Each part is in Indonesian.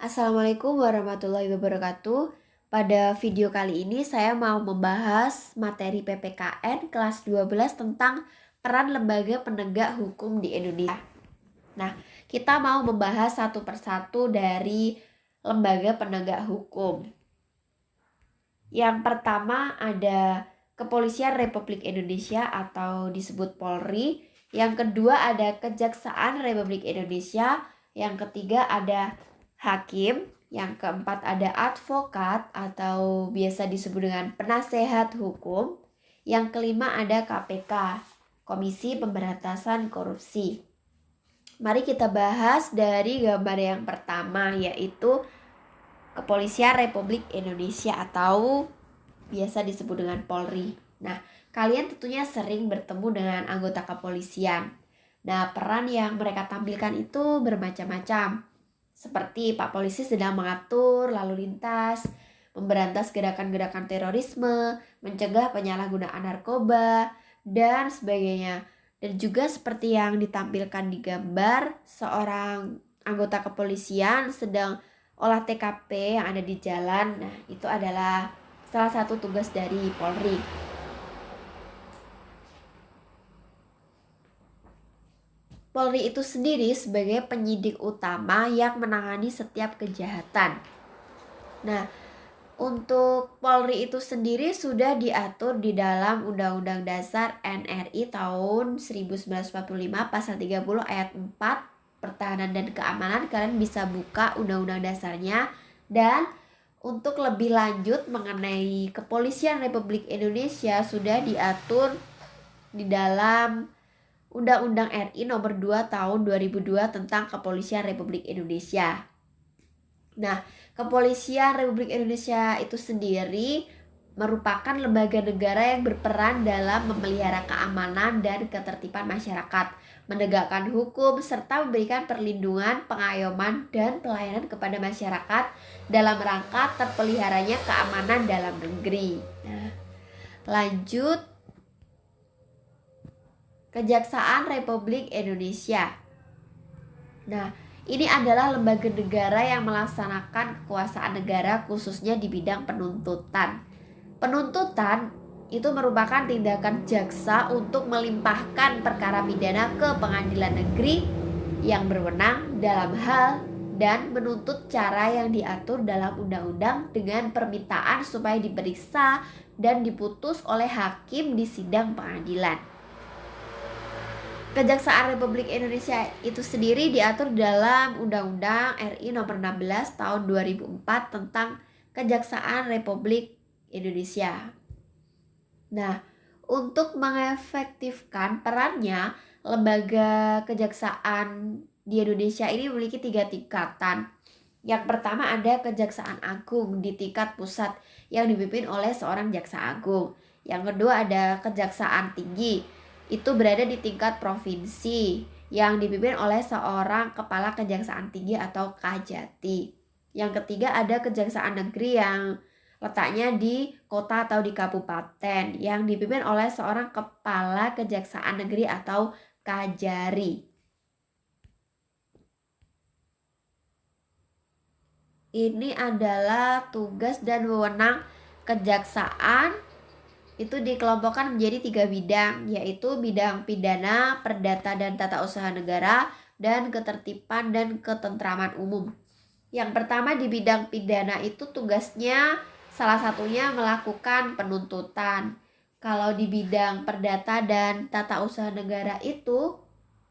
Assalamualaikum warahmatullahi wabarakatuh. Pada video kali ini saya mau membahas materi PPKN kelas 12 tentang peran lembaga penegak hukum di Indonesia. Nah, kita mau membahas satu persatu dari lembaga penegak hukum. Yang pertama ada Kepolisian Republik Indonesia atau disebut Polri. Yang kedua ada Kejaksaan Republik Indonesia. Yang ketiga ada Hakim. Yang keempat ada advokat atau biasa disebut dengan penasehat hukum. Yang kelima ada KPK, Komisi Pemberantasan Korupsi. Mari kita bahas dari gambar yang pertama, yaitu Kepolisian Republik Indonesia atau biasa disebut dengan Polri. Nah, kalian tentunya sering bertemu dengan anggota kepolisian. Nah, peran yang mereka tampilkan itu bermacam-macam. Seperti Pak Polisi sedang mengatur lalu lintas, memberantas gerakan-gerakan terorisme, mencegah penyalahgunaan narkoba, dan sebagainya. Dan juga seperti yang ditampilkan di gambar, seorang anggota kepolisian sedang olah TKP yang ada di jalan. Nah, itu adalah salah satu tugas dari Polri. Polri itu sendiri sebagai penyidik utama yang menangani setiap kejahatan. Nah, untuk Polri itu sendiri sudah diatur di dalam Undang-Undang Dasar NRI tahun 1945 pasal 30 ayat 4 pertahanan dan keamanan. Kalian bisa buka Undang-Undang dasarnya. Dan untuk lebih lanjut mengenai Kepolisian Republik Indonesia sudah diatur di dalam Undang-Undang RI nomor 2 tahun 2002 tentang Kepolisian Republik Indonesia. Nah, Kepolisian Republik Indonesia itu sendiri merupakan lembaga negara yang berperan dalam memelihara keamanan dan ketertiban masyarakat, menegakkan hukum, serta memberikan perlindungan, pengayoman, dan pelayanan kepada masyarakat dalam rangka terpeliharanya keamanan dalam negeri. Nah, lanjut, Kejaksaan Republik Indonesia. Nah, ini adalah lembaga negara yang melaksanakan kekuasaan negara khususnya di bidang penuntutan. Penuntutan itu merupakan tindakan jaksa untuk melimpahkan perkara pidana ke pengadilan negeri yang berwenang dalam hal dan menuntut cara yang diatur dalam undang-undang dengan permintaan supaya diperiksa dan diputus oleh hakim di sidang pengadilan. Kejaksaan Republik Indonesia itu sendiri diatur dalam Undang-Undang RI nomor 16 tahun 2004 tentang Kejaksaan Republik Indonesia. Nah, untuk mengefektifkan perannya, lembaga kejaksaan di Indonesia ini memiliki 3 tingkatan. Yang pertama ada Kejaksaan Agung di tingkat pusat yang dipimpin oleh seorang jaksa agung. Yang kedua ada Kejaksaan Tinggi, itu berada di tingkat provinsi yang dipimpin oleh seorang kepala kejaksaan tinggi atau Kajati. Yang ketiga ada Kejaksaan Negeri yang letaknya di kota atau di kabupaten yang dipimpin oleh seorang kepala kejaksaan negeri atau Kajari. Ini adalah tugas dan wewenang kejaksaan. Itu dikelompokkan menjadi 3 bidang, yaitu bidang pidana, perdata dan tata usaha negara, dan ketertiban dan ketentraman umum. Yang pertama di bidang pidana itu tugasnya salah satunya melakukan penuntutan. Kalau di bidang perdata dan tata usaha negara itu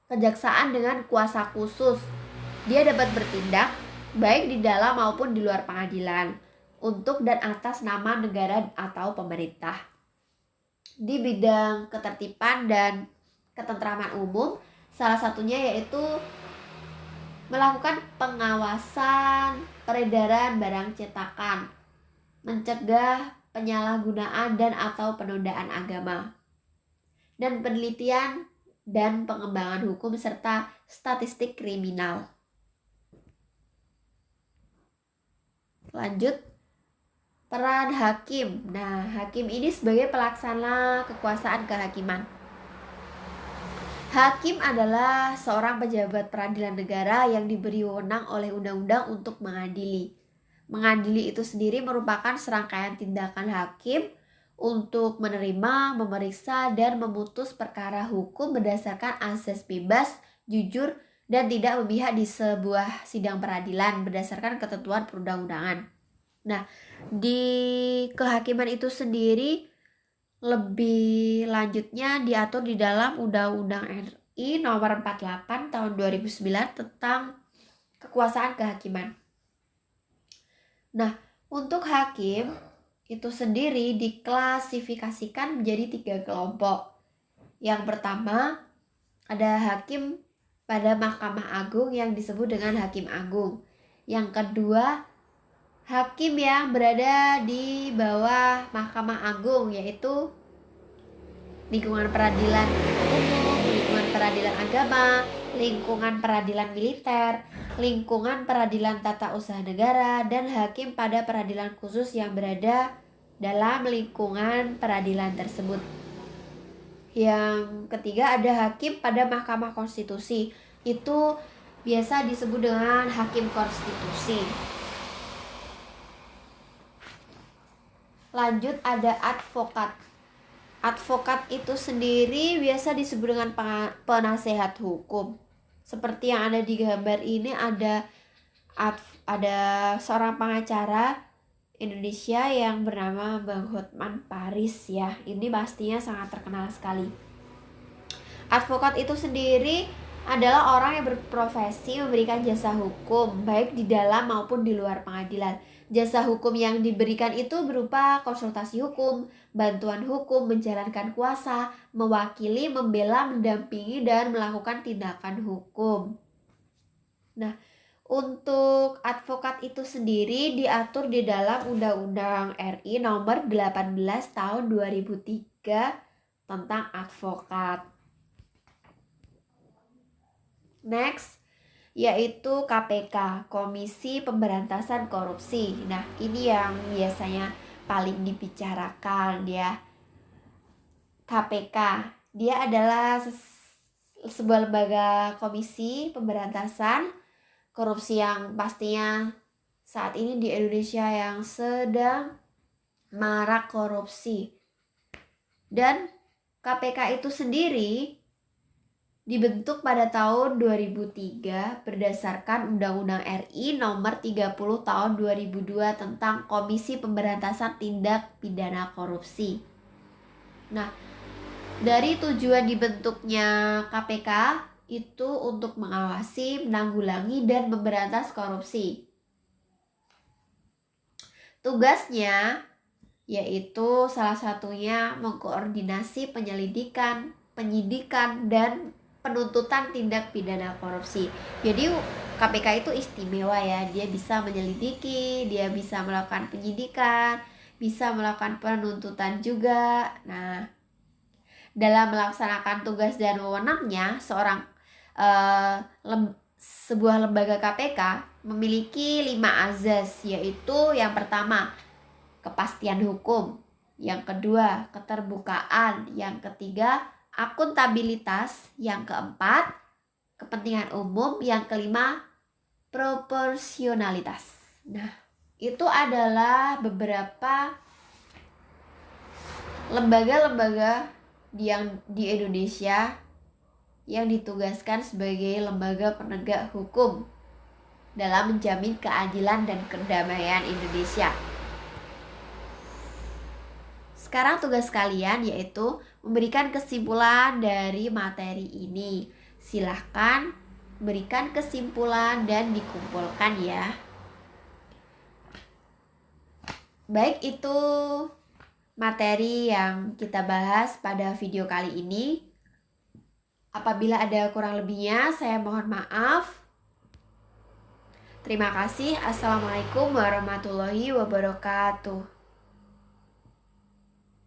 kejaksaan dengan kuasa khusus. Dia dapat bertindak baik di dalam maupun di luar pengadilan untuk dan atas nama negara atau pemerintah. Di bidang ketertiban dan ketentraman umum, salah satunya yaitu melakukan pengawasan peredaran barang cetakan, mencegah penyalahgunaan dan atau penodaan agama, dan penelitian dan pengembangan hukum serta statistik kriminal. Lanjut, peran hakim. Nah, hakim ini sebagai pelaksana kekuasaan kehakiman. Hakim adalah seorang pejabat peradilan negara yang diberi wewenang oleh undang-undang untuk mengadili. Mengadili itu sendiri merupakan serangkaian tindakan hakim untuk menerima, memeriksa, dan memutus perkara hukum berdasarkan asas bebas, jujur, dan tidak memihak di sebuah sidang peradilan berdasarkan ketentuan perundang-undangan. Nah, di kehakiman itu sendiri lebih lanjutnya diatur di dalam Undang-Undang RI Nomor 48 Tahun 2009 tentang kekuasaan kehakiman. Nah, untuk hakim itu sendiri diklasifikasikan menjadi 3 kelompok. Yang pertama, ada hakim pada Mahkamah Agung yang disebut dengan Hakim Agung. Yang kedua, hakim yang berada di bawah Mahkamah Agung, yaitu lingkungan peradilan umum, lingkungan peradilan agama, lingkungan peradilan militer, lingkungan peradilan tata usaha negara, dan hakim pada peradilan khusus yang berada dalam lingkungan peradilan tersebut. Yang ketiga ada hakim pada Mahkamah Konstitusi. Itu biasa disebut dengan hakim konstitusi. Lanjut ada advokat. Advokat itu sendiri biasa disebut dengan penasehat hukum. Seperti yang ada di gambar ini ada seorang pengacara Indonesia yang bernama Bang Hotman Paris ya. Ini pastinya sangat terkenal sekali. Advokat itu sendiri adalah orang yang berprofesi memberikan jasa hukum baik di dalam maupun di luar pengadilan. Jasa hukum yang diberikan itu berupa konsultasi hukum, bantuan hukum, menjalankan kuasa, mewakili, membela, mendampingi, dan melakukan tindakan hukum. Nah, untuk advokat itu sendiri diatur di dalam Undang-Undang RI Nomor 18 Tahun 2003 tentang advokat. Next, yaitu KPK, Komisi Pemberantasan Korupsi. Nah, ini yang biasanya paling dibicarakan ya. KPK, dia adalah sebuah lembaga komisi pemberantasan korupsi yang pastinya saat ini di Indonesia yang sedang marak korupsi. Dan KPK itu sendiri dibentuk pada tahun 2003 berdasarkan Undang-Undang RI Nomor 30 Tahun 2002 tentang Komisi Pemberantasan Tindak Pidana Korupsi. Nah, dari tujuan dibentuknya KPK itu untuk mengawasi, menanggulangi, dan memberantas korupsi. Tugasnya yaitu salah satunya mengkoordinasi penyelidikan, penyidikan, dan penuntutan tindak pidana korupsi. Jadi KPK itu istimewa ya, dia bisa menyelidiki, dia bisa melakukan penyidikan, bisa melakukan penuntutan juga. Nah, dalam melaksanakan tugas dan wewenangnya, sebuah lembaga KPK memiliki 5 azas, yaitu yang pertama, kepastian hukum, yang kedua, keterbukaan, yang ketiga, akuntabilitas, yang keempat, kepentingan umum, yang kelima, proporsionalitas. Nah, itu adalah beberapa lembaga-lembaga yang di Indonesia yang ditugaskan sebagai lembaga penegak hukum dalam menjamin keadilan dan kedamaian Indonesia. Sekarang tugas kalian yaitu memberikan kesimpulan dari materi ini. Silahkan berikan kesimpulan dan dikumpulkan ya. Baik, itu materi yang kita bahas pada video kali ini. Apabila ada kurang lebihnya, saya mohon maaf. Terima kasih. Assalamualaikum warahmatullahi wabarakatuh.